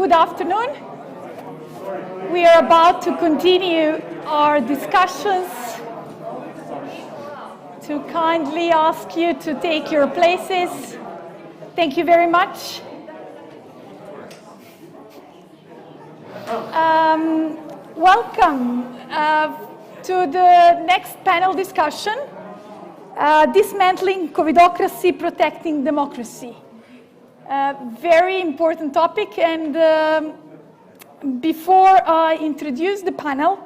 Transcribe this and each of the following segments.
good afternoon. We are about to continue our discussions. To kindly ask you to take your places. Thank you very much. Welcome to the next panel discussion, Dismantling Covidocracy, Protecting Democracy. Very important topic, and before I introduce the panel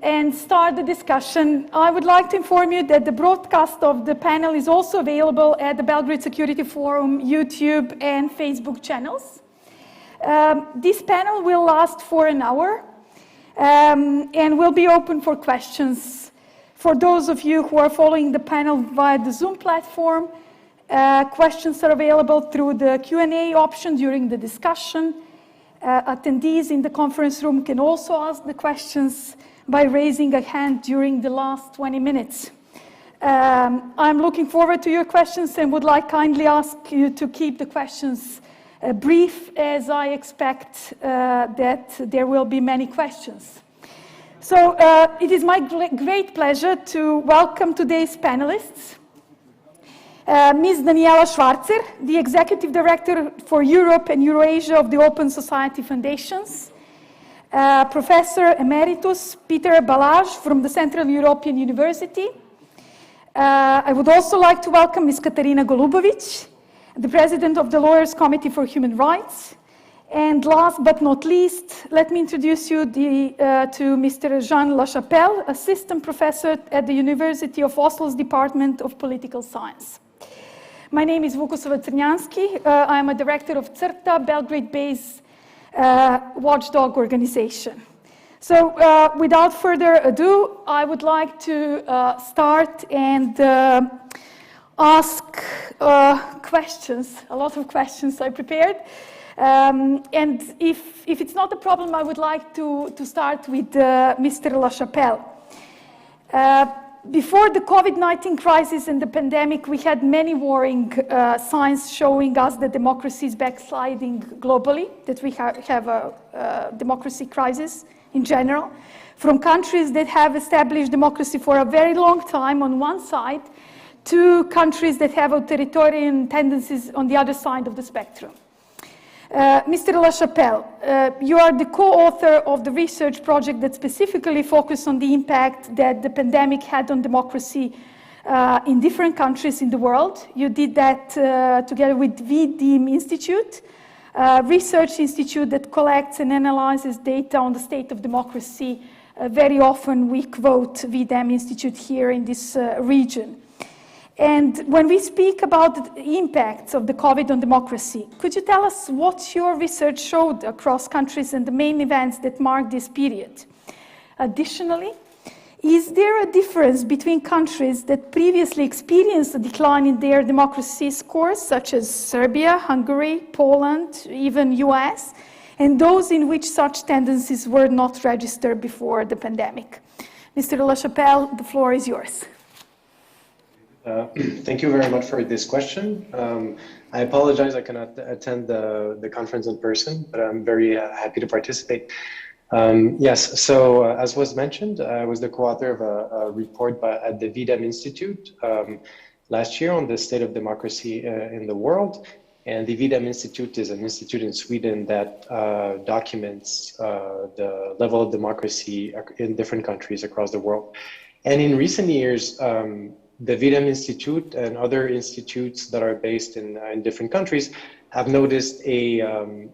and start the discussion, I would like to inform you that the broadcast of the panel is also available at the Belgrade Security Forum YouTube and Facebook channels. This panel will last for an hour and will be open for questions. For those of you who are following the panel via the Zoom platform, questions are available through the Q&A option during the discussion. Attendees in the conference room can also ask the questions by raising a hand during the last 20 minutes. I'm looking forward to your questions and would like kindly ask you to keep the questions brief, as I expect that there will be many questions. So it is my great pleasure to welcome today's panelists. Ms. Daniela Schwarzer, the Executive Director for Europe and Eurasia of the Open Society Foundations. Professor Emeritus Peter Balázs from the Central European University. I would also like to welcome Ms. Katarina Golubovic, the President of the Lawyers Committee for Human Rights. And last but not least, let me introduce you to Mr. Jean Lachapelle, Assistant Professor at the University of Oslo's Department of Political Science. My name is Vukosova Crnjanski. I am a Director of CRTA, Belgrade-based watchdog organization. So without further ado, I would like to start and ask questions, a lot of questions I prepared. And if it's not a problem, I would like to start with Mr. Lachapelle. Before the COVID-19 crisis and the pandemic, we had many worrying signs showing us that democracy is backsliding globally, that we have a democracy crisis in general, from countries that have established democracy for a very long time on one side to countries that have authoritarian tendencies on the other side of the spectrum. Mr. Lachapelle, you are the co-author of the research project that specifically focused on the impact that the pandemic had on democracy in different countries in the world. You did that together with VDIM Institute, a research institute that collects and analyzes data on the state of democracy. Very often we quote VDIM Institute here in this region. And when we speak about the impacts of the COVID on democracy, could you tell us what your research showed across countries and the main events that marked this period? Additionally, is there a difference between countries that previously experienced a decline in their democracy scores, such as Serbia, Hungary, Poland, even US, and those in which such tendencies were not registered before the pandemic? Mr. Lachapelle, the floor is yours. Thank you very much for this question. I apologize I cannot attend the conference in person, but I'm very happy to participate. Yes, so as was mentioned, I was the co-author of a report at the VDIM Institute last year on the state of democracy in the world. And the VDIM Institute is an institute in Sweden that documents the level of democracy in different countries across the world. And in recent years, the VDIM Institute and other institutes that are based in different countries have noticed a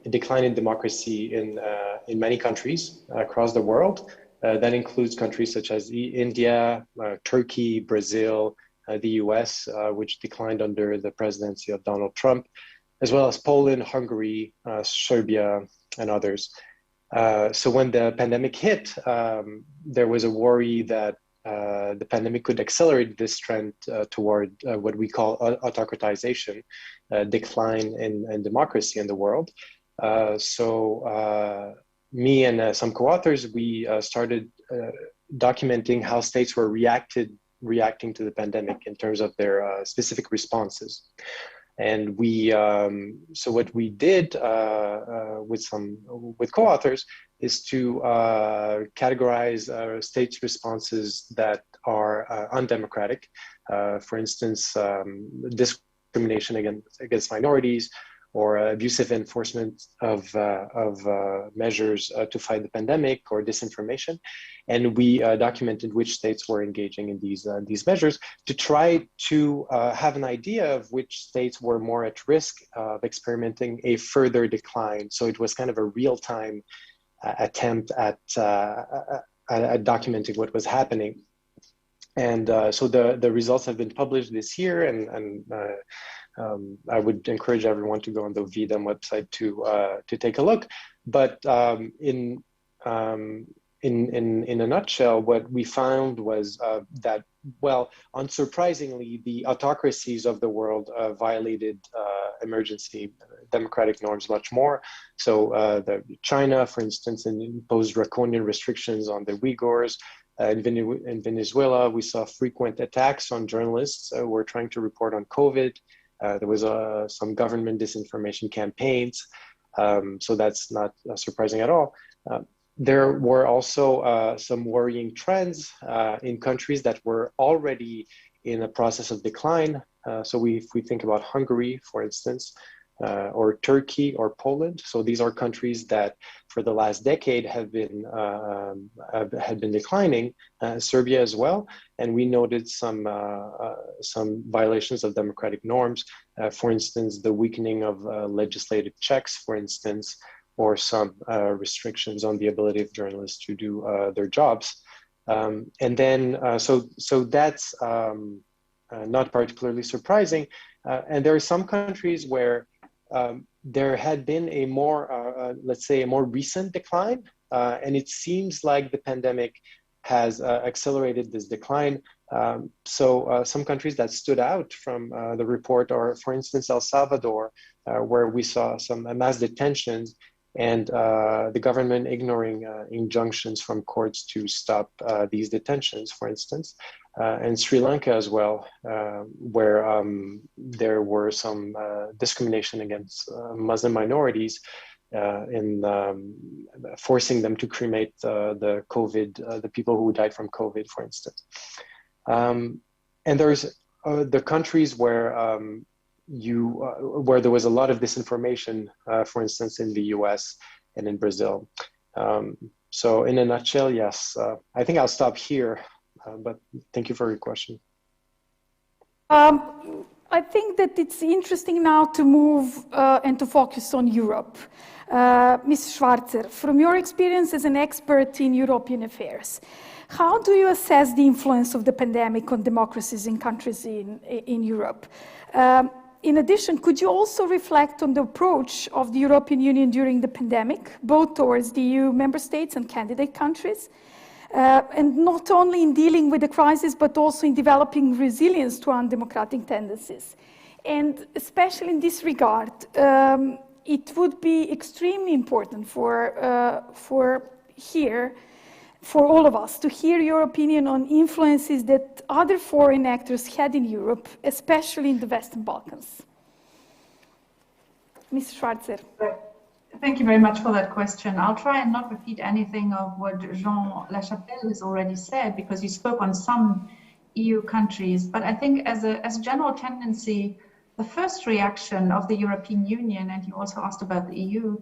decline in democracy in many countries across the world. That includes countries such as India, Turkey, Brazil, the US, which declined under the presidency of Donald Trump, as well as Poland, Hungary, Serbia, and others. So when the pandemic hit, there was a worry that the pandemic could accelerate this trend toward what we call autocratization, decline in democracy in the world. So me and some co-authors, we started documenting how states were reacting to the pandemic in terms of their specific responses. And so what we did with co-authors is to categorize states' responses that are undemocratic. For instance, discrimination against minorities, or abusive enforcement of measures to fight the pandemic, or disinformation. And we documented which states were engaging in these measures to try to have an idea of which states were more at risk of experimenting a further decline. So it was kind of a real-time attempt at documenting what was happening. And so the results have been published this year, and I would encourage everyone to go on the VDEM website to take a look. But in a nutshell, what we found was that, well, unsurprisingly, the autocracies of the world violated emergency democratic norms much more. So China, for instance, imposed draconian restrictions on the Uyghurs. In Venezuela, we saw frequent attacks on journalists who were trying to report on COVID. There was some government disinformation campaigns, so that's not surprising at all. There were also some worrying trends in countries that were already in a process of decline. So if we think about Hungary, for instance, or Turkey or Poland, so these are countries that for the last decade had been declining, Serbia as well, and we noted some violations of democratic norms. For instance, the weakening of legislative checks, for instance, or some restrictions on the ability of journalists to do their jobs. And then, so that's not particularly surprising. And there are some countries where there had been a more, let's say, a more recent decline, and it seems like the pandemic has accelerated this decline. So some countries that stood out from the report are, for instance, El Salvador, where we saw some mass detentions and the government ignoring injunctions from courts to stop these detentions, for instance. And Sri Lanka as well, where there were some discrimination against Muslim minorities in forcing them to cremate the people who died from COVID, for instance. And there's the countries where where there was a lot of disinformation, for instance, in the US and in Brazil. So in a nutshell, yes, I think I'll stop here. But thank you for your question. I think that it's interesting now to move and to focus on Europe. Ms. Schwarzer, from your experience as an expert in European affairs, how do you assess the influence of the pandemic on democracies in countries in Europe? In addition, could you also reflect on the approach of the European Union during the pandemic, both towards the EU member states and candidate countries? And not only in dealing with the crisis, but also in developing resilience to undemocratic tendencies. And especially in this regard, it would be extremely important for all of us to hear your opinion on influences that other foreign actors had in Europe, especially in the Western Balkans. Ms. Schwarzer. Thank you very much for that question. I'll try and not repeat anything of what Jean Lachapelle has already said, because he spoke on some EU countries. But I think as a general tendency, the first reaction of the European Union, and you also asked about the EU,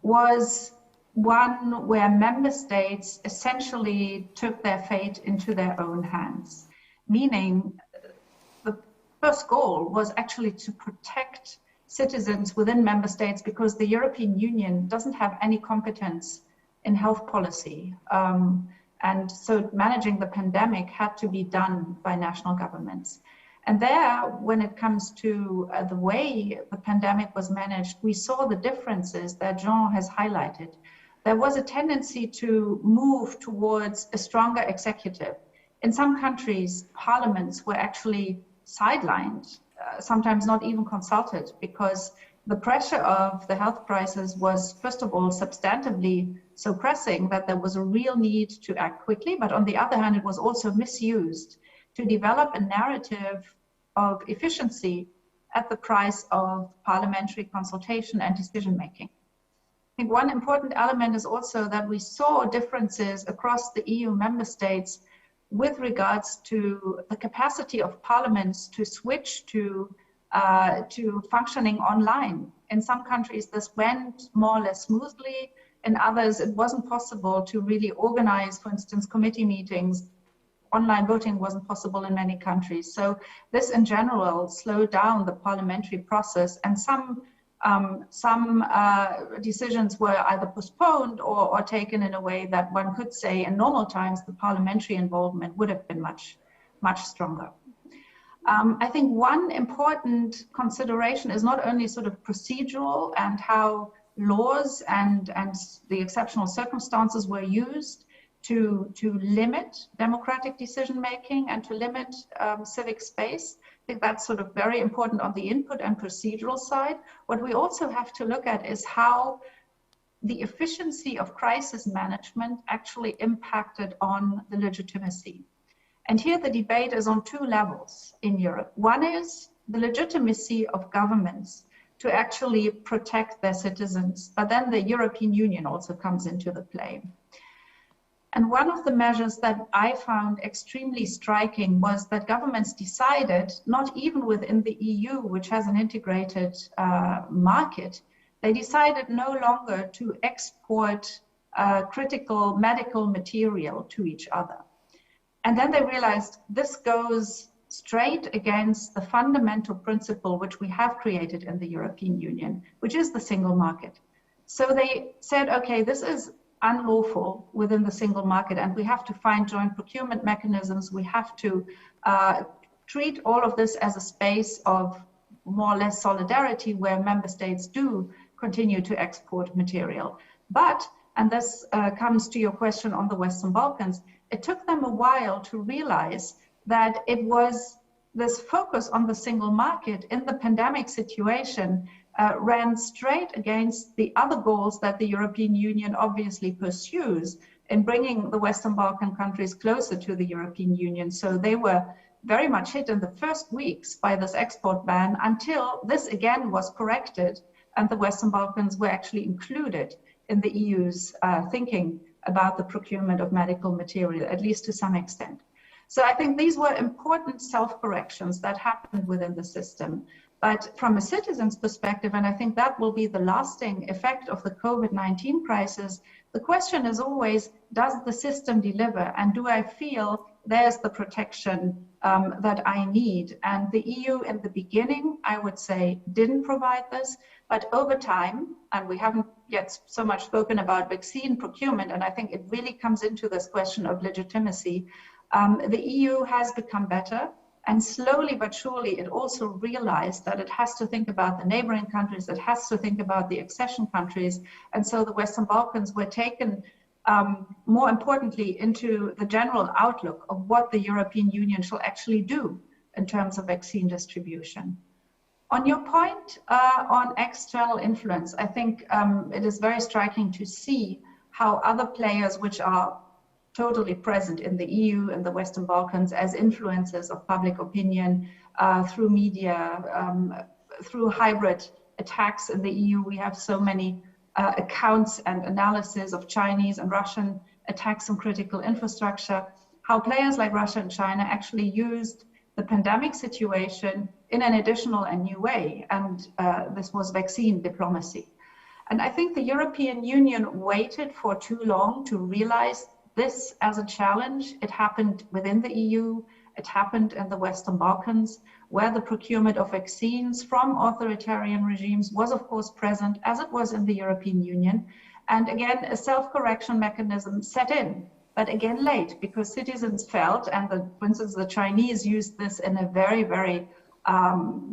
was one where member states essentially took their fate into their own hands, meaning the first goal was actually to protect citizens within member states, because the European Union doesn't have any competence in health policy. And so managing the pandemic had to be done by national governments. And there, when it comes to the way the pandemic was managed, we saw the differences that Jean has highlighted. There was a tendency to move towards a stronger executive. In some countries, parliaments were actually sidelined, sometimes not even consulted, because the pressure of the health crisis was, first of all, substantively so pressing that there was a real need to act quickly. But on the other hand, it was also misused to develop a narrative of efficiency at the price of parliamentary consultation and decision making. I think one important element is also that we saw differences across the EU member states with regards to the capacity of parliaments to switch to functioning online. In some countries, this went more or less smoothly. In others, it wasn't possible to really organize, for instance, committee meetings. Online voting wasn't possible in many countries. So this in general slowed down the parliamentary process, and some decisions were either postponed or taken in a way that one could say in normal times the parliamentary involvement would have been much stronger. I think one important consideration is not only sort of procedural and how laws and the exceptional circumstances were used to limit democratic decision making and to limit civic space. I think that's sort of very important on the input and procedural side. What we also have to look at is how the efficiency of crisis management actually impacted on the legitimacy. And here the debate is on two levels in Europe. One is the legitimacy of governments to actually protect their citizens, but then the European Union also comes into the play. And one of the measures that I found extremely striking was that governments decided, not even within the EU, which has an integrated market, they decided no longer to export critical medical material to each other. And then they realized this goes straight against the fundamental principle which we have created in the European Union, which is the single market. So they said, okay, this is unlawful within the single market, and we have to find joint procurement mechanisms. We have to treat all of this as a space of more or less solidarity where member states do continue to export material. But, and this comes to your question on the Western Balkans, it took them a while to realize that it was this focus on the single market in the pandemic situation ran straight against the other goals that the European Union obviously pursues in bringing the Western Balkan countries closer to the European Union. So they were very much hit in the first weeks by this export ban until this again was corrected and the Western Balkans were actually included in the EU's thinking about the procurement of medical material, at least to some extent. So I think these were important self-corrections that happened within the system. But from a citizen's perspective, and I think that will be the lasting effect of the COVID-19 crisis, the question is always, does the system deliver? And do I feel there's the protection that I need? And the EU in the beginning, I would say, didn't provide this. But over time, and we haven't yet so much spoken about vaccine procurement, and I think it really comes into this question of legitimacy, the EU has become better. And slowly but surely, it also realized that it has to think about the neighboring countries, it has to think about the accession countries. And so the Western Balkans were taken, more importantly, into the general outlook of what the European Union shall actually do in terms of vaccine distribution. On your point on external influence, I think it is very striking to see how other players which are totally present in the EU and the Western Balkans as influencers of public opinion through media, through hybrid attacks in the EU. We have so many accounts and analysis of Chinese and Russian attacks on critical infrastructure, how players like Russia and China actually used the pandemic situation in an additional and new way. And this was vaccine diplomacy. And I think the European Union waited for too long to realize this as a challenge. It happened within the EU, it happened in the Western Balkans, where the procurement of vaccines from authoritarian regimes was of course present, as it was in the European Union. And again, a self-correction mechanism set in, but again late, because citizens felt, and for instance, the Chinese used this in a very, very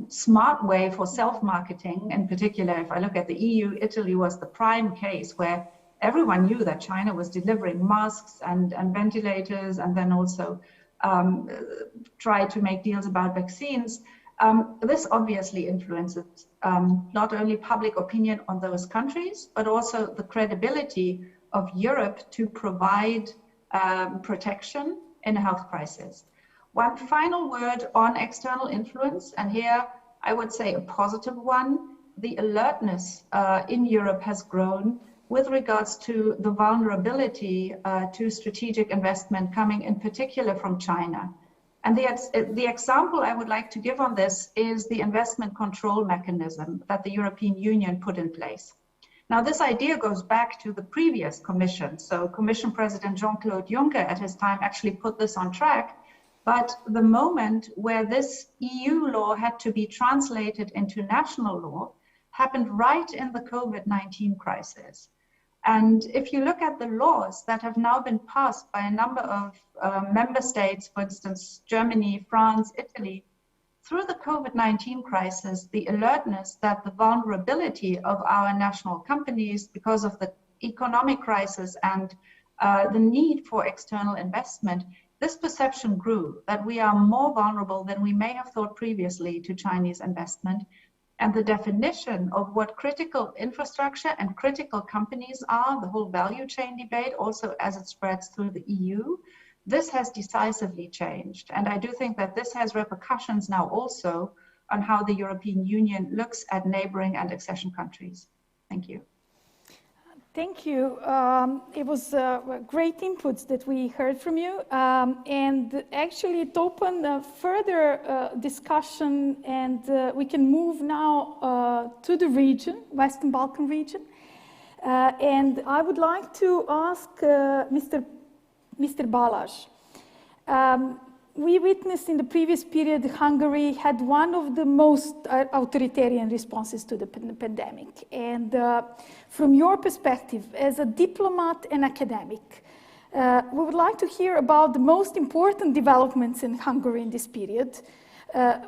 smart way for self-marketing. In particular, if I look at the EU, Italy was the prime case where everyone knew that China was delivering masks and ventilators, and then also tried to make deals about vaccines. This obviously influences not only public opinion on those countries, but also the credibility of Europe to provide protection in a health crisis. One final word on external influence, and here I would say, a positive one. The alertness in Europe has grown with regards to the vulnerability to strategic investment coming in particular from China. And the example I would like to give on this is the investment control mechanism that the European Union put in place. Now, this idea goes back to the previous Commission. So Commission President Jean-Claude Juncker at his time actually put this on track. But the moment where this EU law had to be translated into national law happened right in the COVID-19 crisis. And if you look at the laws that have now been passed by a number of member states, for instance, Germany, France, Italy, through the COVID-19 crisis, the alertness that the vulnerability of our national companies because of the economic crisis and the need for external investment, this perception grew that we are more vulnerable than we may have thought previously to Chinese investment. And the definition of what critical infrastructure and critical companies are, the whole value chain debate, also as it spreads through the EU, this has decisively changed. And I do think that this has repercussions now also on how the European Union looks at neighboring and accession countries. Thank you. Thank you. It was great inputs that we heard from you. And actually it opened a further discussion, and we can move now to the region, Western Balkan region. And I would like to ask Mr. Balázs. We witnessed in the previous period, Hungary had one of the most authoritarian responses to the pandemic. And from your perspective, as a diplomat and academic, we would like to hear about the most important developments in Hungary in this period.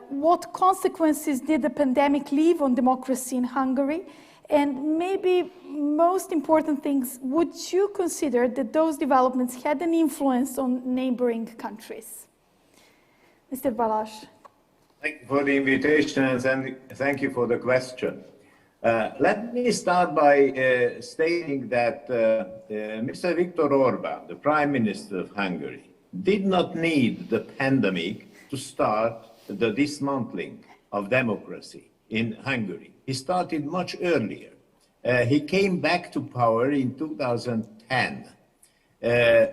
What consequences did the pandemic leave on democracy in Hungary? And maybe most important things, would you consider that those developments had an influence on neighboring countries? Mr. Balázs. Thank you for the invitation and thank you for the question. Let me start by stating that Mr. Viktor Orbán, the Prime Minister of Hungary, did not need the pandemic to start the dismantling of democracy in Hungary. He started much earlier. He came back to power in 2010.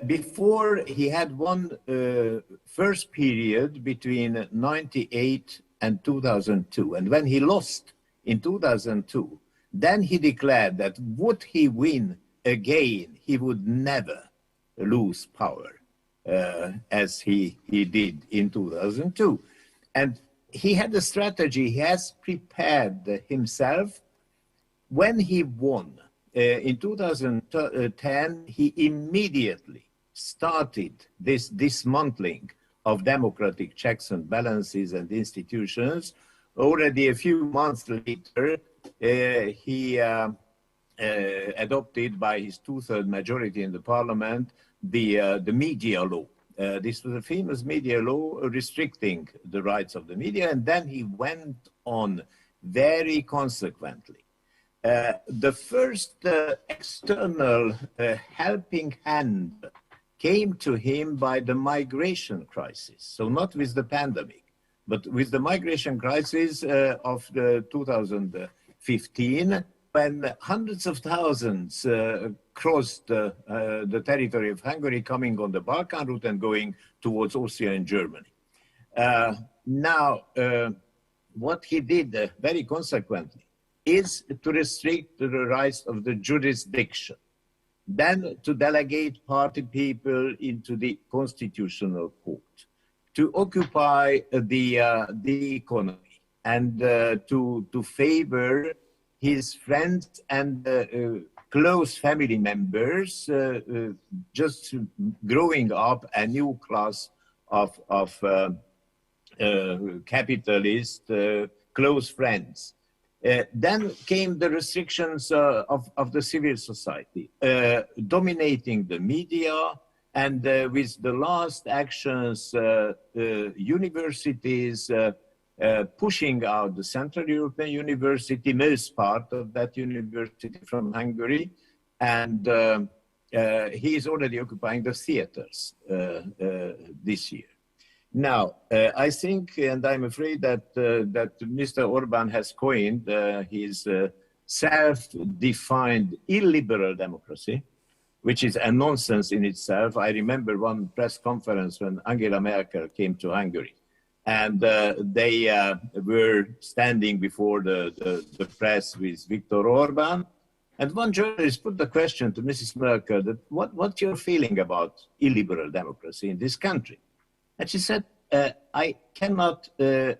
Before, he had one first period between 98 and 2002. And when he lost in 2002, then he declared that would he win again, he would never lose power as he did in 2002. And he had a strategy. He has prepared himself. When he won in 2010, he immediately started this dismantling of democratic checks and balances and institutions. Already a few months later, he adopted by his two-thirds majority in the parliament the media law. This was a famous media law restricting the rights of the media, and then he went on very consequently. The first external helping hand came to him by the migration crisis. So not with the pandemic, but with the migration crisis of 2015, when hundreds of thousands crossed the territory of Hungary, coming on the Balkan route and going towards Austria and Germany. Now, what he did very consequently is to restrict the rights of the jurisdiction, then to delegate party people into the constitutional court, to occupy the economy, and to favor his friends and close family members, just growing up a new class of capitalist close friends. Then came the restrictions of the civil society, dominating the media, and with the last actions, universities pushing out the Central European University, most part of that university from Hungary, and he is already occupying the theaters this year. Now, I think, and I'm afraid that that Mr. Orban has coined his self-defined illiberal democracy, which is a nonsense in itself. I remember one press conference when Angela Merkel came to Hungary, and they were standing before the press with Viktor Orban, and one journalist put the question to Mrs. Merkel that what's your feeling about illiberal democracy in this country? And she said, I cannot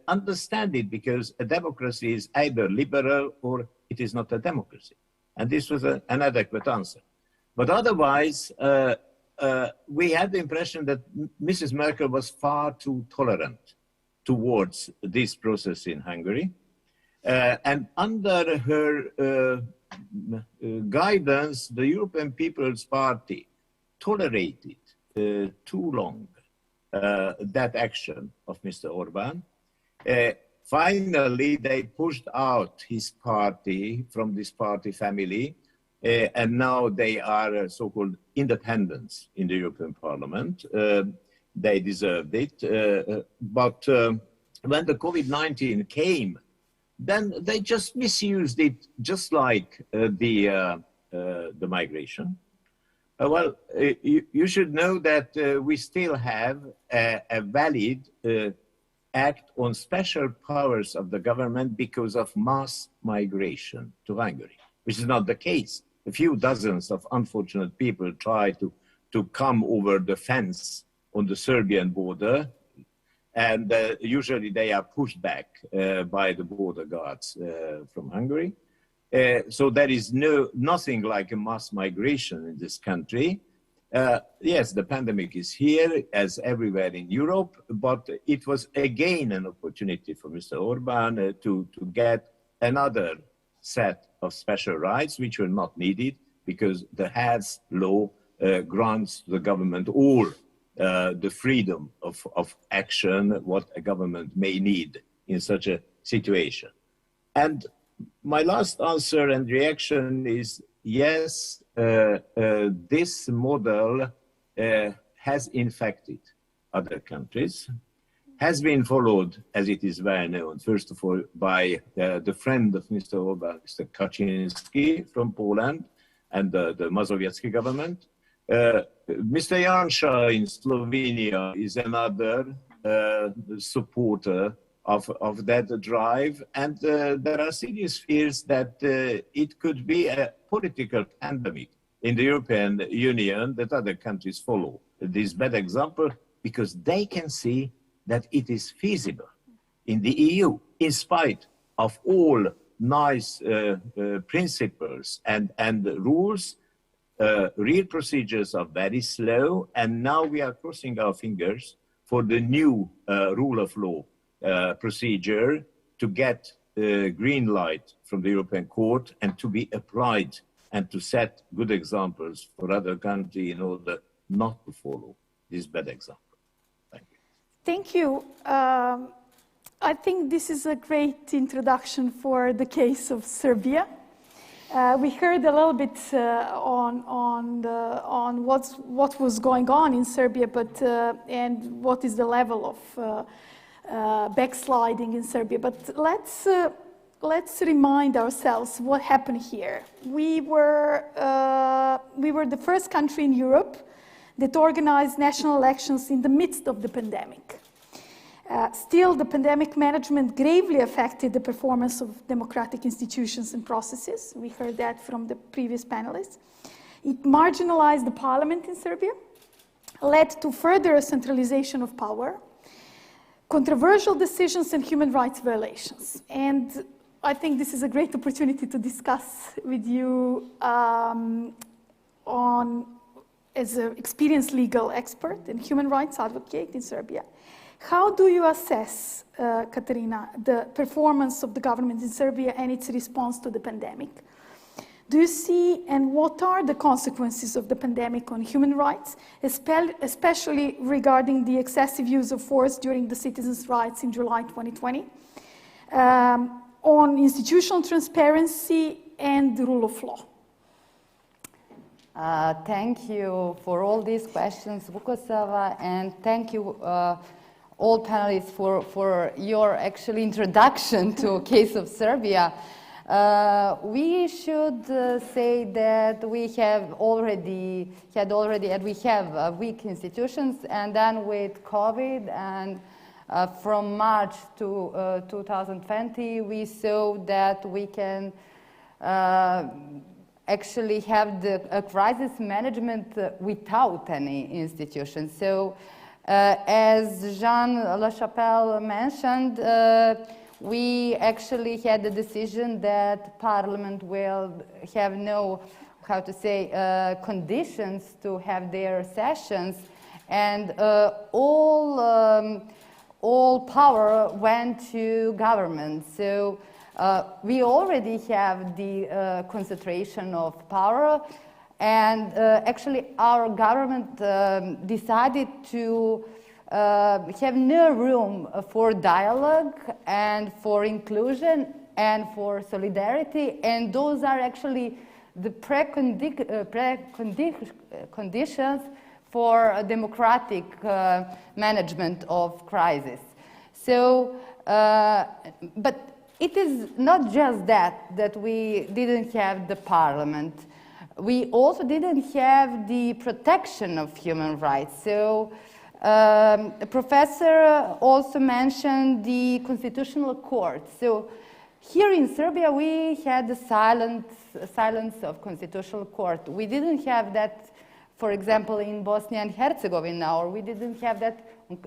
understand it because a democracy is either liberal or it is not a democracy. And this was an adequate answer. But otherwise, we had the impression that Mrs. Merkel was far too tolerant towards this process in Hungary. And under her guidance, the European People's Party tolerated too long that action of Mr. Orban. Finally, they pushed out his party from this party family, and now they are so-called independents in the European Parliament. They deserved it. But when the COVID-19 came, then they just misused it, just like the migration. Well, you should know that we still have a valid act on special powers of the government because of mass migration to Hungary, which is not the case. A few dozens of unfortunate people try to come over the fence on the Serbian border, and usually they are pushed back by the border guards from Hungary. So there is nothing like a mass migration in this country. Yes, the pandemic is here, as everywhere in Europe, but it was again an opportunity for Mr. Orban to get another set of special rights, which were not needed because the Health law grants the government all the freedom of action, what a government may need in such a situation. And my last answer and reaction is, yes, this model has infected other countries, has been followed, as it is well known, first of all, by the friend of Mr. Orban, Mr. Kaczynski from Poland, and the Mazowiecki government. Mr. Janša in Slovenia is another supporter of that drive, and there are serious fears that it could be a political pandemic in the European Union that other countries follow this bad example because they can see that it is feasible in the EU, in spite of all nice principles and rules. Real procedures are very slow, and now we are crossing our fingers for the new rule of law procedure to get green light from the European Court and to be applied and to set good examples for other countries in order not to follow this bad example. Thank you. Thank you. I think this is a great introduction for the case of Serbia. We heard a little bit on what was going on in Serbia, but and what is the level of backsliding in Serbia. But let's remind ourselves what happened here. We were the first country in Europe that organized national elections in the midst of the pandemic. Still, the pandemic management gravely affected the performance of democratic institutions and processes. We heard that from the previous panelists. It marginalized the parliament in Serbia, led to further centralization of power, controversial decisions and human rights violations. And I think this is a great opportunity to discuss with you as an experienced legal expert and human rights advocate in Serbia. How do you assess, Katarina, the performance of the government in Serbia and its response to the pandemic? Do you see, and what are the consequences of the pandemic on human rights, especially regarding the excessive use of force during the citizens' rights in July 2020, on institutional transparency and the rule of law? Thank you for all these questions, Vukosava, and thank you all panelists for your actually introduction to a case of Serbia. We should say that we have already and we have weak institutions, and then with COVID and from March to 2020, we saw that we can actually have a crisis management without any institutions. So, as Jean Lachapelle mentioned, we actually had the decision that Parliament will have no, how to say, conditions to have their sessions, and all power went to government. So we already have the concentration of power, and actually our government decided to have no room for dialogue and for inclusion and for solidarity, and those are actually the preconditions for a democratic management of crisis. So, but it is not just that we didn't have the parliament. We also didn't have the protection of human rights. So, a professor also mentioned the constitutional court. So, here in Serbia, we had the silence of constitutional court. We didn't have that, for example, in Bosnia and Herzegovina, or we didn't have that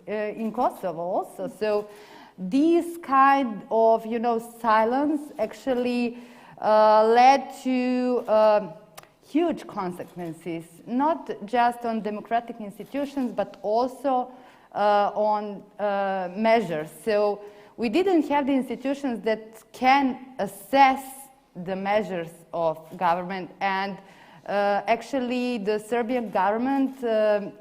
in Kosovo also. So, these kind of, silence actually led to huge consequences, not just on democratic institutions, but also on measures. So we didn't have the institutions that can assess the measures of government, and actually the Serbian government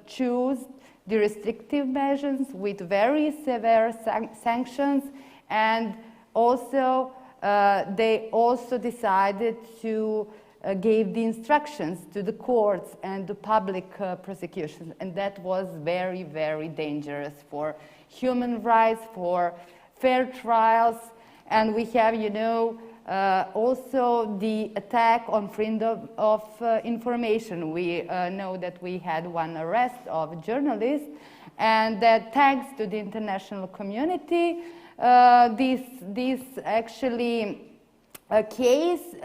chose the restrictive measures with very severe sanctions, and also they also decided to gave the instructions to the courts and the public prosecutions, and that was very, very dangerous for human rights, for fair trials, and we have, also the attack on freedom of information. We know that we had one arrest of journalists, and that thanks to the international community, this actually a case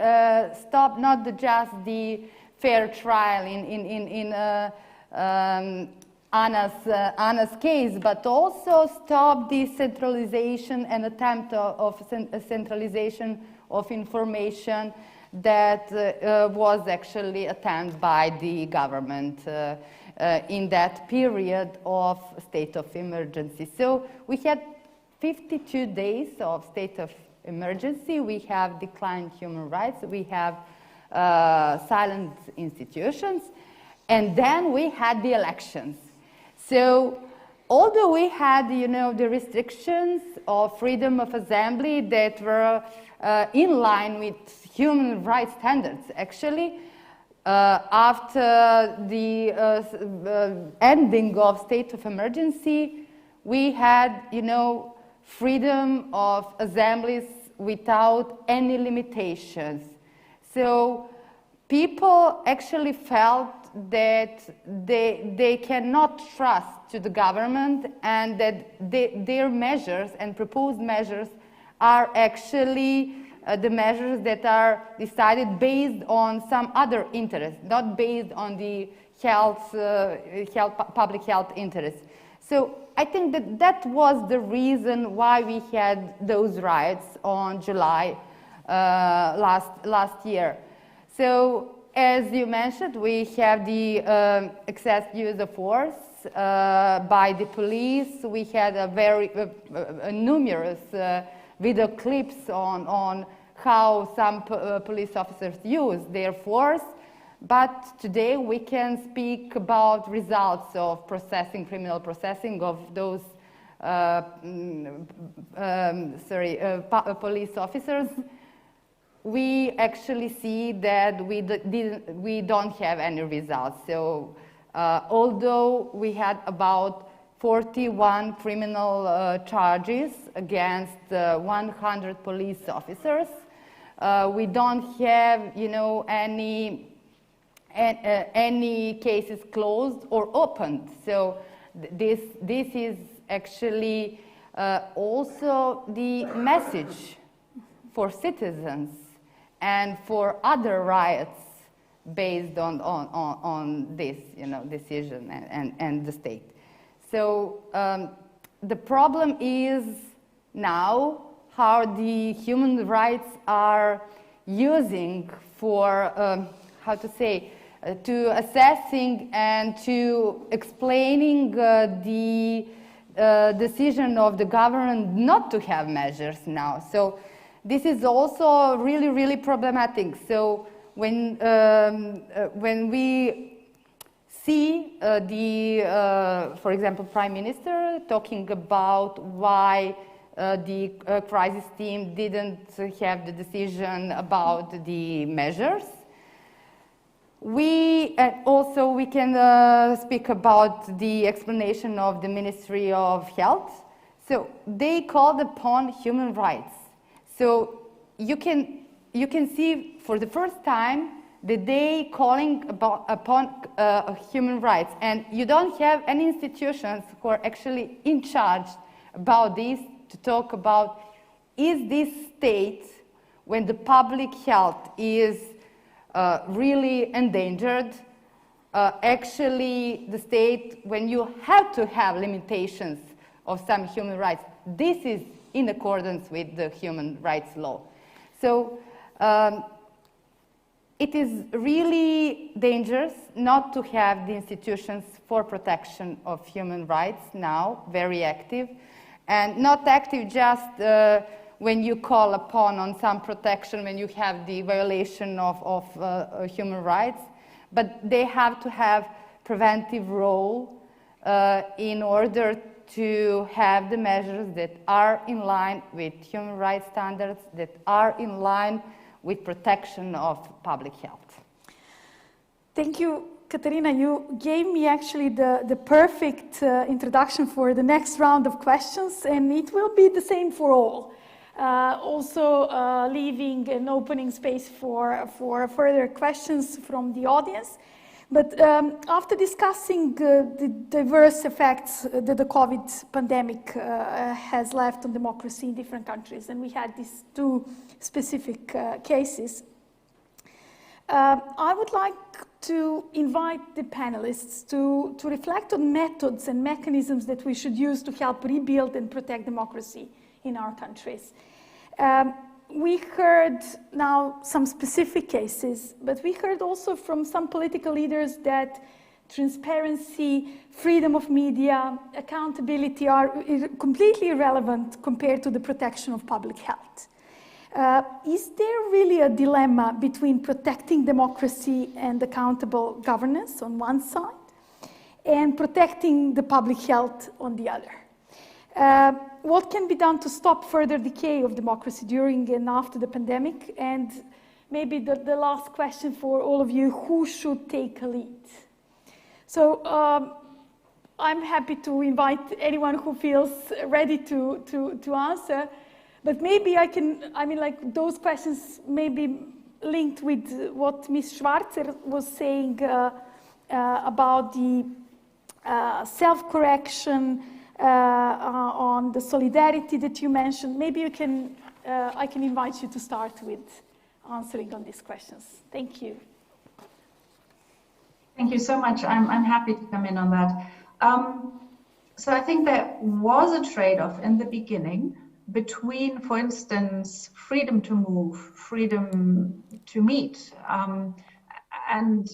stopped not just the fair trial in Anna's case, but also stopped the centralization and attempt of centralization of information that was actually attempted by the government in that period of state of emergency. So we had 52 days of state of emergency. We have declined human rights. We have silent institutions. And then we had the elections. So although we had, the restrictions of freedom of assembly that were in line with human rights standards, actually, after the ending of state of emergency, we had, freedom of assemblies without any limitations. So people actually felt that they cannot trust to the government, and that their measures and proposed measures are actually the measures that are decided based on some other interest, not based on the public health interest. So I think that was the reason why we had those riots on July last year. So as you mentioned, we have the excess use of force by the police. We had a very numerous video clips on how some police officers use their force. But today we can speak about results of criminal processing of those police officers. We actually see that we don't have any results. So although we had about 41 criminal charges against 100 police officers. We don't have, any cases closed or opened. So this is actually also the message for citizens and for other riots based on this, decision and the state. So the problem is now how the human rights are using for, to assessing and to explaining the decision of the government not to have measures now. So this is also really, really problematic. So when we see for example, Prime Minister talking about why the crisis team didn't have the decision about the measures, we can speak about the explanation of the Ministry of Health. So they called upon human rights. So you can see for the first time that they calling upon human rights, and you don't have any institutions who are actually in charge about this to talk about, is this state, when the public health is really endangered, actually the state when you have to have limitations of some human rights, this is in accordance with the human rights law. So it is really dangerous not to have the institutions for protection of human rights now very active, and not active just when you call upon on some protection when you have the violation of human rights, but they have to have preventive role in order to have the measures that are in line with human rights standards, that are in line with protection of public health. Thank you, Katarina. You gave me actually the perfect introduction for the next round of questions, and it will be the same for all. Also leaving an opening space for further questions from the audience. But after discussing the diverse effects that the COVID pandemic has left on democracy in different countries, and we had these two specific cases, I would like to invite the panelists to reflect on methods and mechanisms that we should use to help rebuild and protect democracy in our countries. We heard now some specific cases, but we heard also from some political leaders that transparency, freedom of media, accountability are completely irrelevant compared to the protection of public health. Is there really a dilemma between protecting democracy and accountable governance on one side and protecting the public health on the other? What can be done to stop further decay of democracy during and after the pandemic? And maybe the last question for all of you, who should take a lead? So I'm happy to invite anyone who feels ready to answer, but maybe those questions may be linked with what Ms. Schwarzer was saying about the self-correction, on the solidarity that you mentioned. Maybe you can, I can invite you to start with answering on these questions. Thank you. Thank you so much. I'm happy to come in on that. So I think there was a trade-off in the beginning between, for instance, freedom to move, freedom to meet. And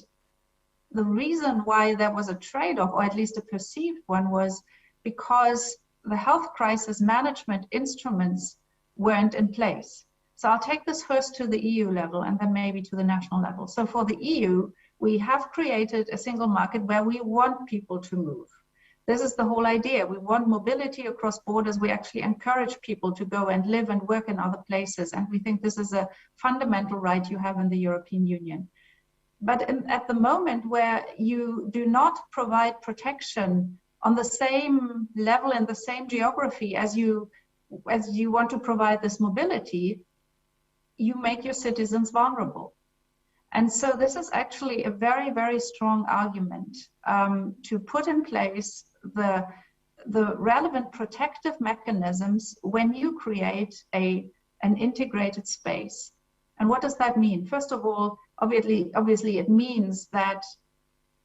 the reason why there was a trade-off, or at least a perceived one, was because the health crisis management instruments weren't in place. So I'll take this first to the EU level and then maybe to the national level. So for the EU, we have created a single market where we want people to move. This is the whole idea. We want mobility across borders. We actually encourage people to go and live and work in other places. And we think this is a fundamental right you have in the European Union. But at the moment where you do not provide protection on the same level and the same geography as you want to provide this mobility, you make your citizens vulnerable. And so this is actually a very, very strong argument to put in place the relevant protective mechanisms when you create an integrated space. And what does that mean? First of all, obviously it means that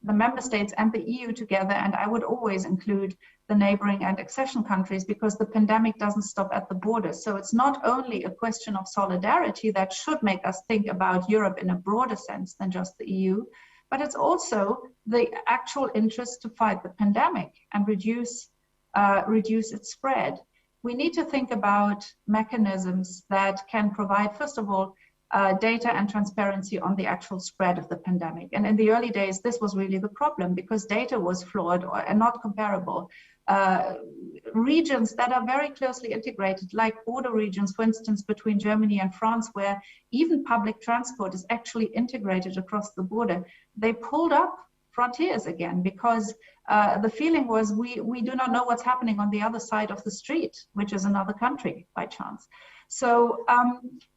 the member states and the EU together, and I would always include the neighboring and accession countries, because the pandemic doesn't stop at the border. So it's not only a question of solidarity that should make us think about Europe in a broader sense than just the EU, but it's also the actual interest to fight the pandemic and reduce its spread. We need to think about mechanisms that can provide, first of all, data and transparency on the actual spread of the pandemic. And in the early days, this was really the problem, because data was flawed and not comparable. Regions that are very closely integrated, like border regions, for instance, between Germany and France, where even public transport is actually integrated across the border, they pulled up frontiers again, because the feeling was we do not know what's happening on the other side of the street, which is another country by chance. So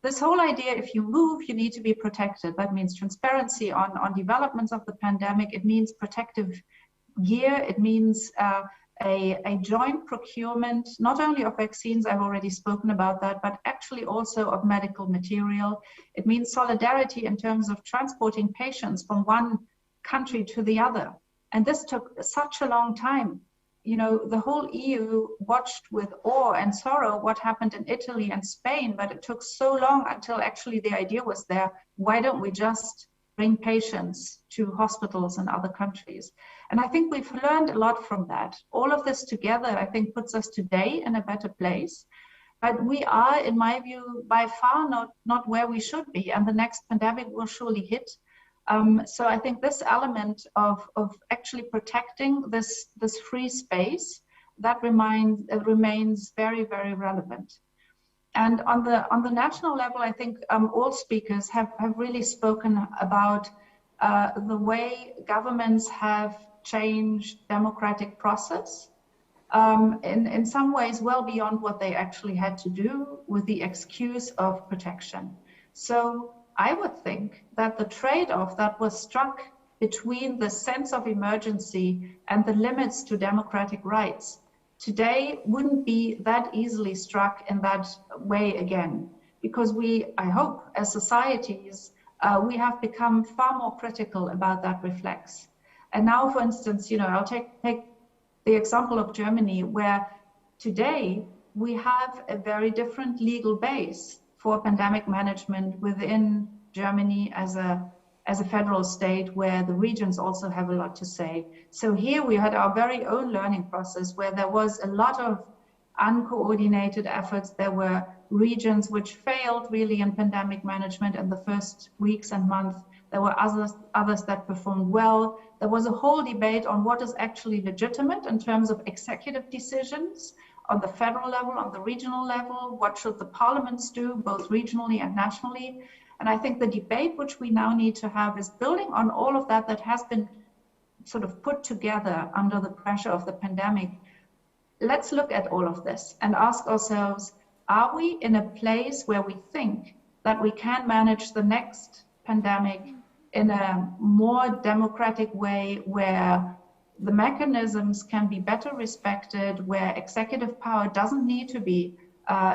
this whole idea, if you move, you need to be protected. That means transparency on developments of the pandemic. It means protective gear. It means a joint procurement, not only of vaccines, I've already spoken about that, but actually also of medical material. It means solidarity in terms of transporting patients from one country to the other. And this took such a long time. You know, the whole EU watched with awe and sorrow what happened in Italy and Spain, but it took so long until actually the idea was there, why don't we just bring patients to hospitals in other countries? And I think we've learned a lot from that. All of this together, I think, puts us today in a better place. But we are, in my view, by far not where we should be, and the next pandemic will surely hit. So I think this element of actually protecting this free space, that remains very, very relevant. And on the national level, I think all speakers have really spoken about the way governments have changed democratic process in some ways well beyond what they actually had to do, with the excuse of protection. So I would think that the trade-off that was struck between the sense of emergency and the limits to democratic rights today wouldn't be that easily struck in that way again, because I hope, as societies, we have become far more critical about that reflex. And now, for instance, I'll take the example of Germany, where today we have a very different legal base for pandemic management within Germany as a federal state, where the regions also have a lot to say. So here we had our very own learning process, where there was a lot of uncoordinated efforts. There were regions which failed really in pandemic management in the first weeks and months. There were others that performed well. There was a whole debate on what is actually legitimate in terms of executive decisions on the federal level, on the regional level. What should the parliaments do, both regionally and nationally? And I think the debate which we now need to have is building on all of that has been sort of put together under the pressure of the pandemic. Let's look at all of this and ask ourselves, are we in a place where we think that we can manage the next pandemic in a more democratic way, where the mechanisms can be better respected, where executive power doesn't need to be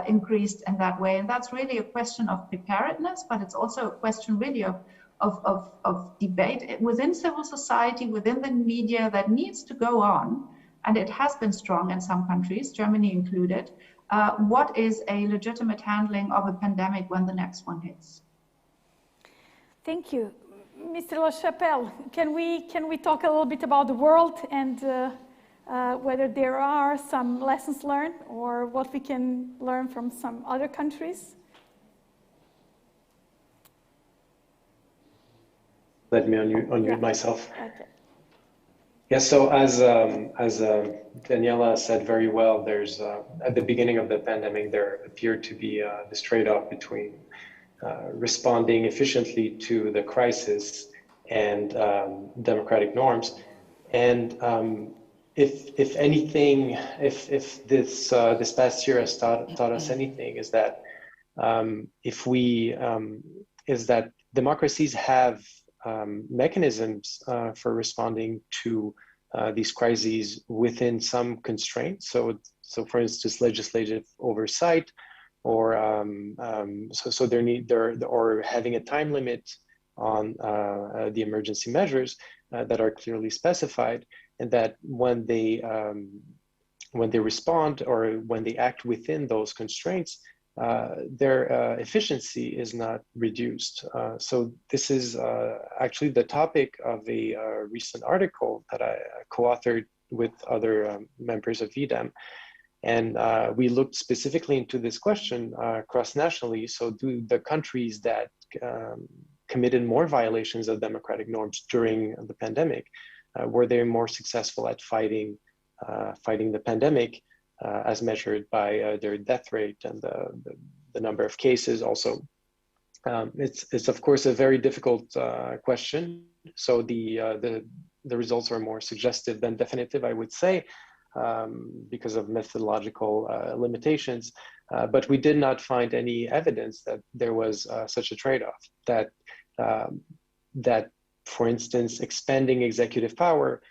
increased in that way? And that's really a question of preparedness, but it's also a question really of debate within civil society, within the media, that needs to go on. And it has been strong in some countries, Germany included. What is a legitimate handling of a pandemic when the next one hits? Thank you. Mr. Lachapelle, can we talk a little bit about the world and whether there are some lessons learned or what we can learn from some other countries? Let me unmute myself. Okay. Yes, so as Daniela said very well, there's at the beginning of the pandemic, there appeared to be this trade-off between responding efficiently to the crisis and democratic norms. And if anything, if this past year has taught us anything, is that is that democracies have mechanisms for responding to these crises within some constraints. So for instance, legislative oversight, or or having a time limit on the emergency measures that are clearly specified, and that when they respond or when they act within those constraints, their efficiency is not reduced. So this is actually the topic of a recent article that I co-authored with other members of VDEM. And we looked specifically into this question cross-nationally. So do the countries that committed more violations of democratic norms during the pandemic, were they more successful at fighting the pandemic as measured by their death rate and the number of cases also? It's of course a very difficult question. So the results are more suggestive than definitive, I would say, because of methodological limitations. But we did not find any evidence that there was such a trade-off, that, for instance, expanding executive power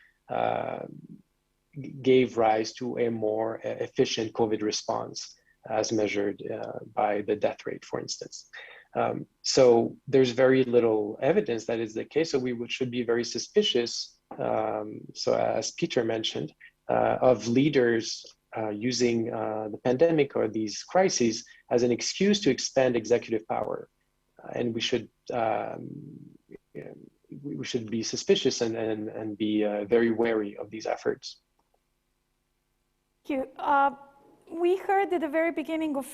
gave rise to a more efficient COVID response as measured by the death rate, for instance. So there's very little evidence that is the case. So we should be very suspicious, so as Peter mentioned, of leaders using the pandemic or these crises as an excuse to expand executive power. And we should be suspicious and be very wary of these efforts. Thank you. We heard at the very beginning of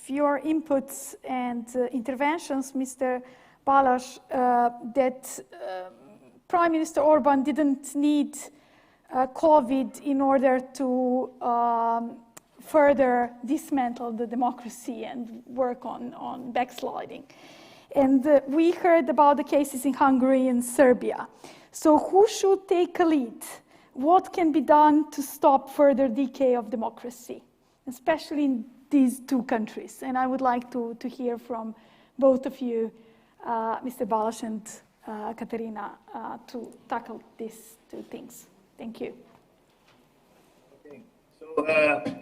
your inputs and interventions, Mr. Balázs, that Prime Minister Orban didn't need COVID in order to further dismantle the democracy and work on backsliding. And we heard about the cases in Hungary and Serbia. So who should take a lead? What can be done to stop further decay of democracy, especially in these two countries? And I would like to hear from both of you, Mr. Balázs and Katerina, to tackle these two things. Thank you. Okay. So,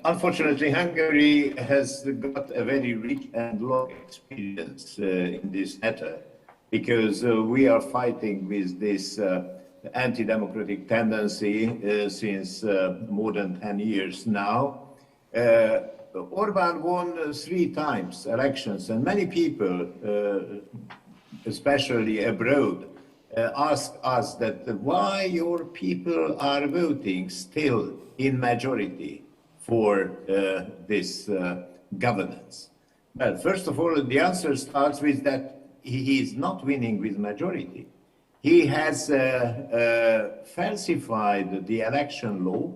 unfortunately, Hungary has got a very rich and long experience in this matter, because we are fighting with this anti-democratic tendency since more than 10 years now. Orban won 3 times elections, and many people, especially abroad, ask us that why your people are voting still in majority for this governance. Well, first of all, the answer starts with that he is not winning with majority. He has falsified the election law,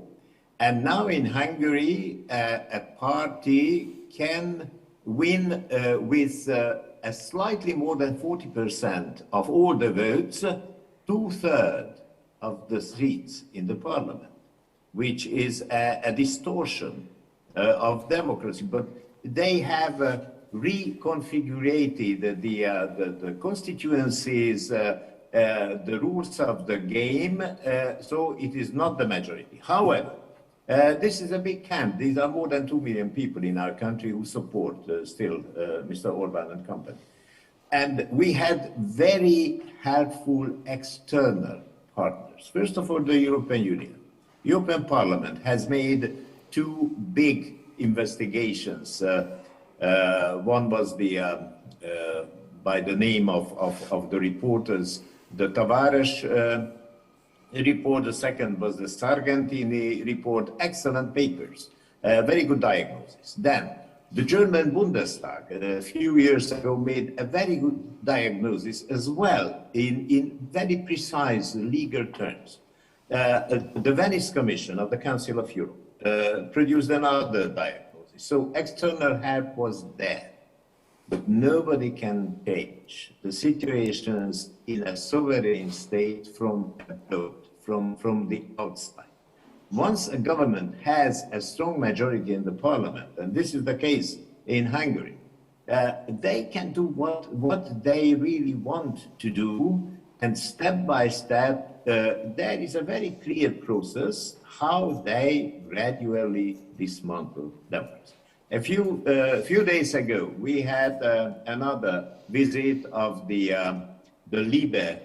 and now in Hungary, a party can win with a slightly more than 40% of all the votes, 2/3 of the seats in the parliament, which is a distortion of democracy. But they have reconfigured the constituencies, the rules of the game, so it is not the majority. However, this is a big camp. These are more than 2 million people in our country who support still Mr. Orban and company. And we had very helpful external partners. First of all, the European Union. European Parliament has made 2 big investigations. One was by the name of the reporters, the Tavares report. The second was the Sargentini report. Excellent papers, very good diagnosis. Then the German Bundestag a few years ago made a very good diagnosis as well in very precise legal terms. The Venice Commission of the Council of Europe produced another diagnosis. So external help was there. But nobody can change the situations in a sovereign state from abroad. from the outside. Once a government has a strong majority in the parliament, and this is the case in Hungary, they can do what they really want to do, and step by step, there is a very clear process how they gradually dismantle democracy. A few days ago, we had another visit of the LIBE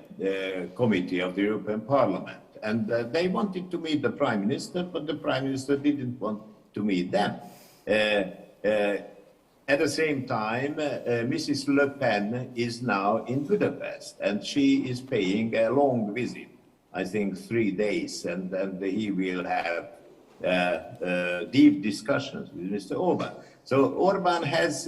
committee of the European Parliament. And they wanted to meet the Prime Minister, but the Prime Minister didn't want to meet them. At the same time, Mrs. Le Pen is now in Budapest, and she is paying a long visit, I think 3 days, and he will have deep discussions with Mr. Orban. So Orban has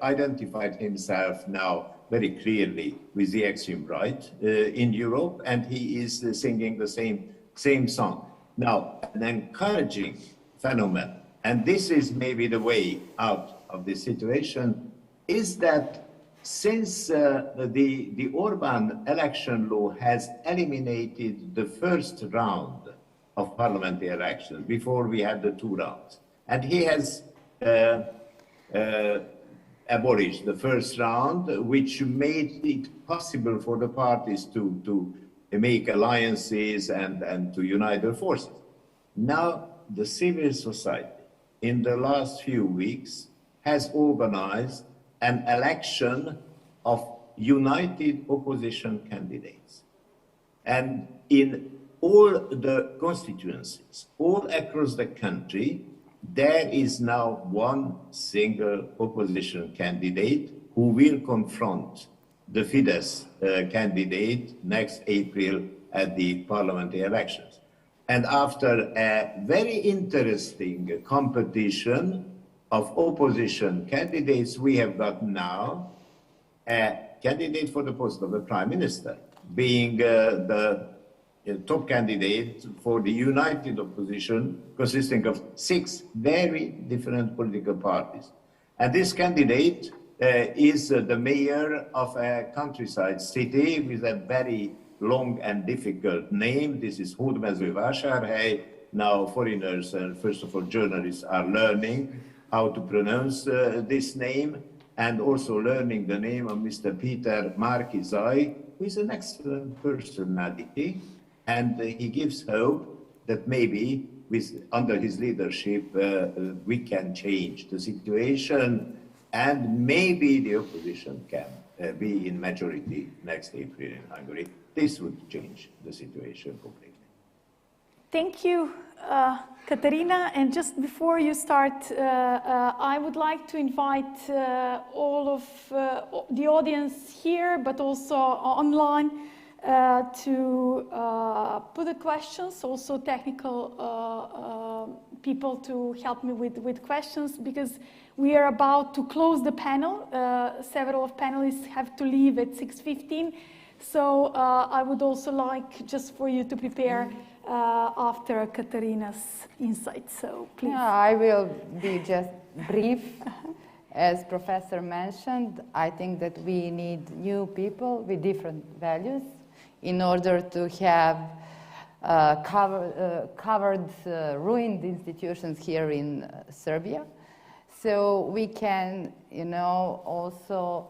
identified himself now very clearly with the extreme right in Europe, and he is singing the same song. Now, an encouraging phenomenon, and this is maybe the way out of this situation, is that since the Orban election law has eliminated the first round of parliamentary elections, before we had the 2 rounds, and he has abolished the first round, which made it possible for the parties to make alliances and to unite their forces. Now, the civil society, in the last few weeks, has organized an election of united opposition candidates. And in all the constituencies, all across the country, there is now one single opposition candidate who will confront the Fidesz candidate next April at the parliamentary elections. And after a very interesting competition of opposition candidates, we have got now a candidate for the post of the Prime Minister, being the top candidate for the united opposition, consisting of 6 very different political parties. And this candidate is the mayor of a countryside city with a very long and difficult name. This is Hódmezővásárhely. Now foreigners and first of all journalists are learning how to pronounce this name, and also learning the name of Mr. Péter Márki-Zay, who is an excellent personality. And he gives hope that maybe under his leadership we can change the situation, and maybe the opposition can be in majority next April in Hungary. This would change the situation completely. Thank you, Katarina. And just before you start, I would like to invite all of the audience here, but also online, to put the questions, also technical people to help me with questions, because we are about to close the panel. Several of panelists have to leave at 6:15. So I would also like just for you to prepare after Katarina's insights. So please. Yeah, I will be just brief. As Professor mentioned, I think that we need new people with different values in order to have covered ruined institutions here in Serbia. So we can, also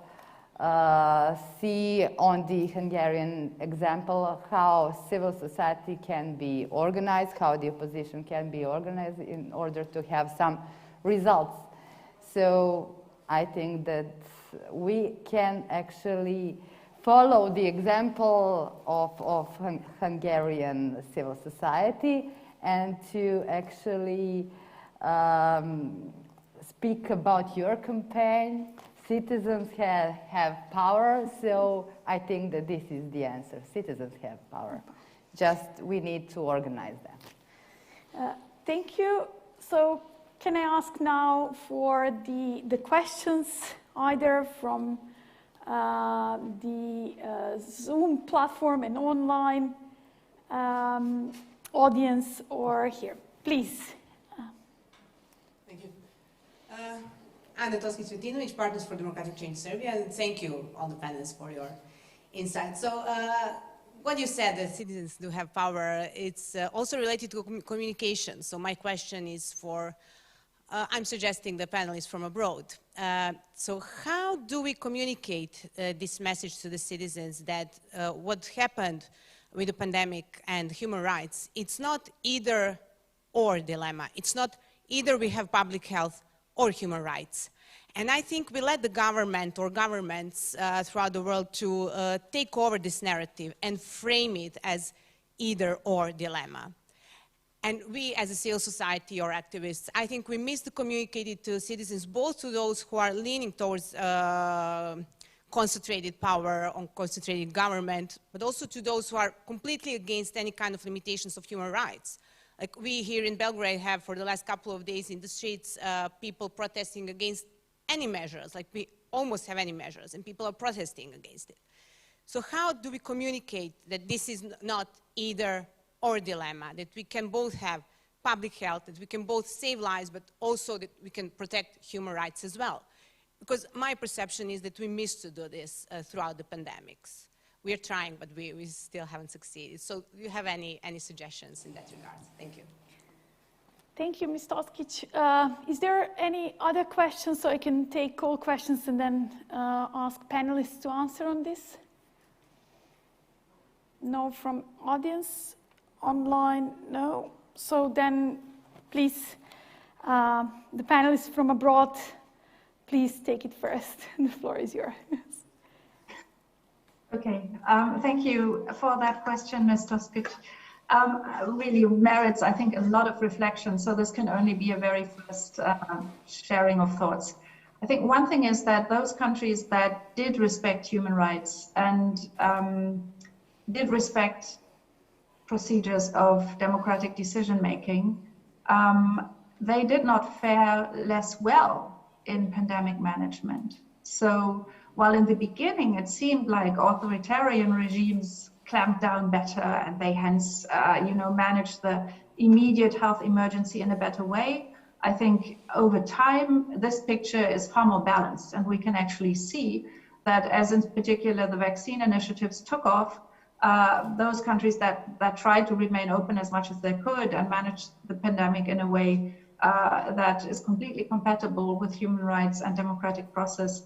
see on the Hungarian example how civil society can be organized, how the opposition can be organized in order to have some results. So I think that we can actually follow the example of Hungarian civil society and to actually speak about your campaign. Citizens have power, so I think that this is the answer. Citizens have power. Just we need to organize them. Thank you. So can I ask now for the questions, either from the Zoom platform and online audience, or here, please. Thank you. Anna Toski-Cvetinovic, Partners for Democratic Change Serbia, and thank you all the panelists for your insights. So what you said, that citizens do have power, it's also related to communication. So my question is for, I'm suggesting the panelists from abroad. So how do we communicate this message to the citizens that what happened with the pandemic and human rights, it's not either or dilemma. It's not either we have public health or human rights. And I think we let the government or governments throughout the world to take over this narrative and frame it as either or dilemma. And we as a civil society or activists, I think we miss to communicate it to citizens, both to those who are leaning towards concentrated power, on concentrated government, but also to those who are completely against any kind of limitations of human rights. Like we here in Belgrade have for the last couple of days in the streets, people protesting against any measures, like we almost have any measures, and people are protesting against it. So how do we communicate that this is not either or dilemma, that we can both have public health, that we can both save lives, but also that we can protect human rights as well? Because my perception is that we missed to do this throughout the pandemics. We are trying, but we still haven't succeeded. So do you have any suggestions in that regard? Thank you. Thank you, Ms. Toskic. Is there any other questions, so I can take all questions and then ask panelists to answer on this? No from audience, online, no. So then, please, the panelists from abroad, please take it first. The floor is yours. Okay, thank you for that question, Ms. Toskic. Really merits, I think, a lot of reflection, so this can only be a very first sharing of thoughts. I think one thing is that those countries that did respect human rights and did respect procedures of democratic decision-making, they did not fare less well in pandemic management. So while in the beginning it seemed like authoritarian regimes clamped down better and they hence, managed the immediate health emergency in a better way, I think over time this picture is far more balanced, and we can actually see that as in particular the vaccine initiatives took off, those countries that tried to remain open as much as they could and manage the pandemic in a way that is completely compatible with human rights and democratic process,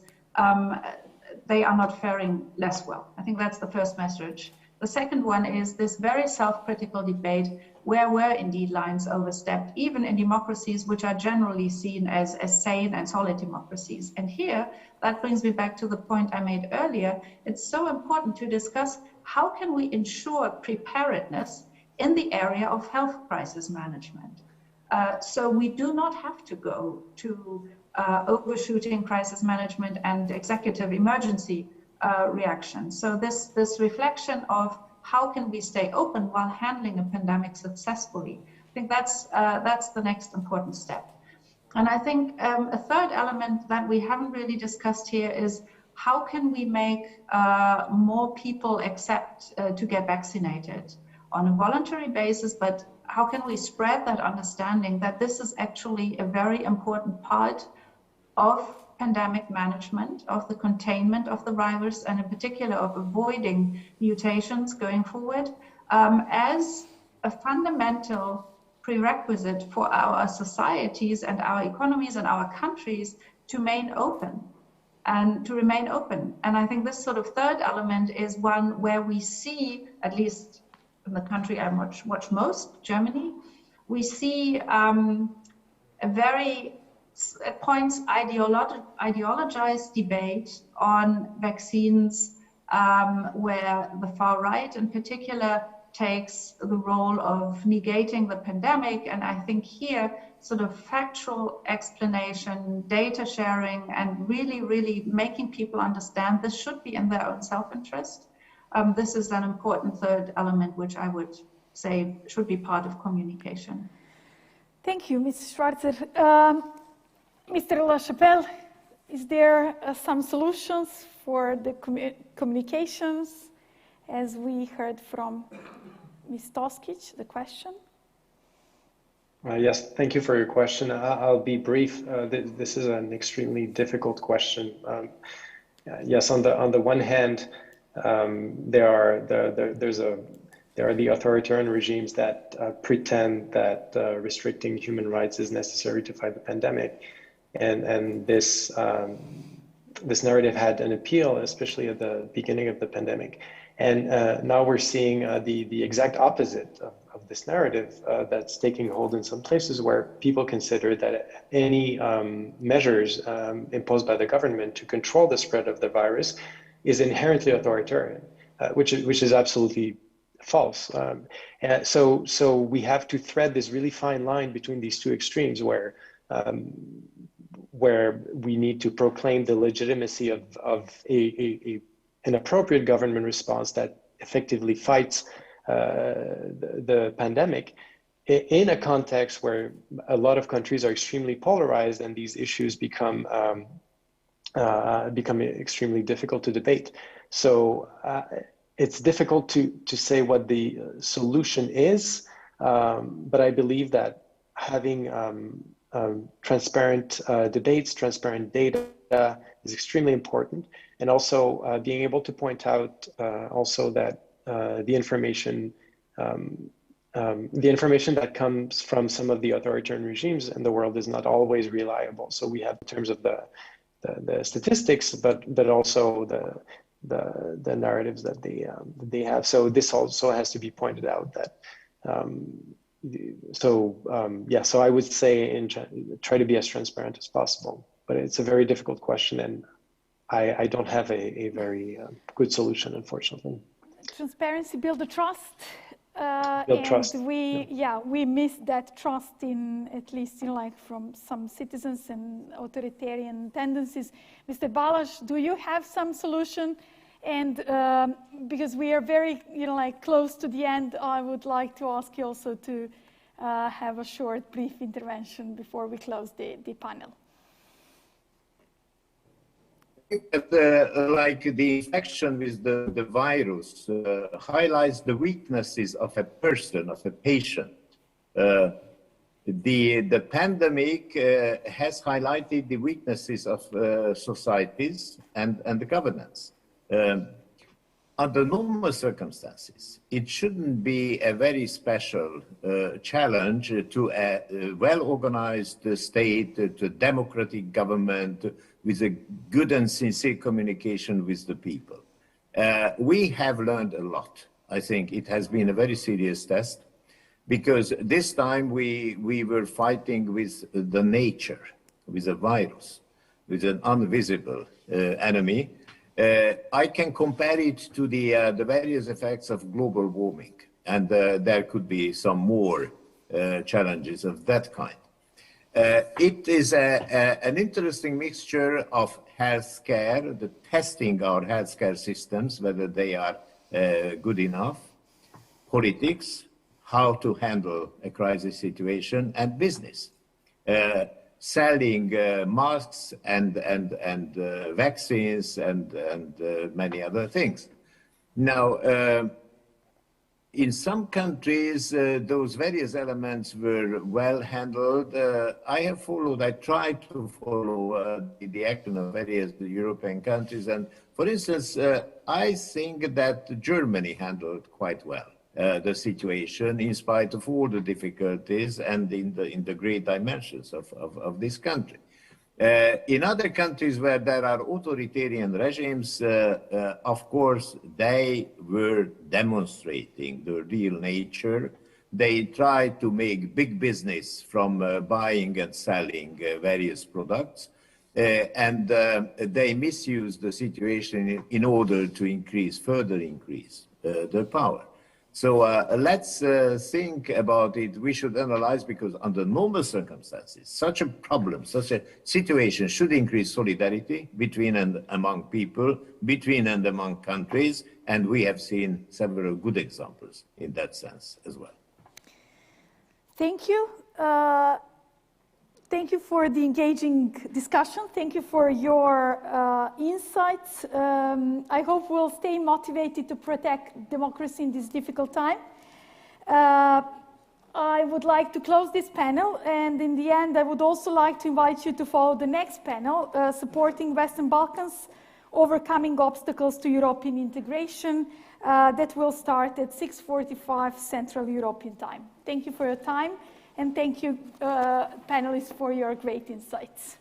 they are not faring less well. I think that's the first message. The second one is this very self-critical debate, where were indeed lines overstepped, even in democracies which are generally seen as sane and solid democracies. And here, that brings me back to the point I made earlier. It's so important to discuss how can we ensure preparedness in the area of health crisis management. So we do not have to go to overshooting crisis management and executive emergency reaction. So this reflection of how can we stay open while handling a pandemic successfully, I think that's the next important step. And I think a third element that we haven't really discussed here is how can we make more people accept to get vaccinated on a voluntary basis, but how can we spread that understanding that this is actually a very important part of pandemic management, of the containment of the virus, and in particular of avoiding mutations going forward, as a fundamental prerequisite for our societies and our economies and our countries to remain open. And I think this sort of third element is one where we see, at least in the country I watch most, Germany, we see a very, at points, ideologized debate on vaccines, where the far right in particular takes the role of negating the pandemic. And I think here, sort of factual explanation, data sharing, and really making people understand this should be in their own self-interest. This is an important third element, which I would say should be part of communication. Thank you, Ms. Schwarzer. Mr. LaChapelle, is there some solutions for the communications, as we heard from Ms. Toskic, the question? Yes, thank you for your question. I'll be brief. This is an extremely difficult question. Yes, on the one hand, There are the authoritarian regimes that pretend that restricting human rights is necessary to fight the pandemic, and this narrative had an appeal, especially at the beginning of the pandemic. And now we're seeing the exact opposite of this narrative that's taking hold in some places, where people consider that any measures imposed by the government to control the spread of the virus is inherently authoritarian, which is absolutely false. So we have to thread this really fine line between these two extremes, where we need to proclaim the legitimacy of an appropriate government response that effectively fights the pandemic, in a context where a lot of countries are extremely polarized and these issues become extremely difficult to debate. So it's difficult to say what the solution is, but I believe that having transparent debates, transparent data is extremely important, and also being able to point out also that the information that comes from some of the authoritarian regimes in the world is not always reliable. So we have in terms of the statistics, but also the narratives that they have. So this also has to be pointed out that. So I would say try to be as transparent as possible, but it's a very difficult question, and I don't have a very good solution, unfortunately. Transparency build the trust. Build trust. We missed that trust at least from some citizens and authoritarian tendencies. Mr. Balázs, do you have some solution? And because we are very close to the end, I would like to ask you also to have a short, brief intervention before we close the panel. The infection with the virus highlights the weaknesses of a person, of a patient. The pandemic has highlighted the weaknesses of societies and the governance. Under normal circumstances, it shouldn't be a very special challenge to a well-organized state, to a democratic government with a good and sincere communication with the people. We have learned a lot. I think it has been a very serious test, because this time we were fighting with the nature, with a virus, with an invisible enemy. I can compare it to the various effects of global warming, and there could be some more challenges of that kind. It is an interesting mixture of healthcare, the testing our healthcare systems, whether they are good enough, politics, how to handle a crisis situation, and business. Selling masks and vaccines and many other things. Now, in some countries, those various elements were well handled. I tried to follow the action of various European countries. And for instance, I think that Germany handled quite well the situation, in spite of all the difficulties and in the great dimensions of this country. In other countries where there are authoritarian regimes, of course, they were demonstrating the real nature. They tried to make big business from buying and selling various products, and they misused the situation in order to further increase their power. So let's think about it. We should analyze, because under normal circumstances, such a problem, such a situation should increase solidarity between and among people, between and among countries, and we have seen several good examples in that sense as well. Thank you. Thank you for the engaging discussion. Thank you for your insights. I hope we'll stay motivated to protect democracy in this difficult time. I would like to close this panel, and in the end, I would also like to invite you to follow the next panel, Supporting Western Balkans Overcoming Obstacles to European Integration, that will start at 6:45 Central European Time. Thank you for your time, and thank you, panelists, for your great insights.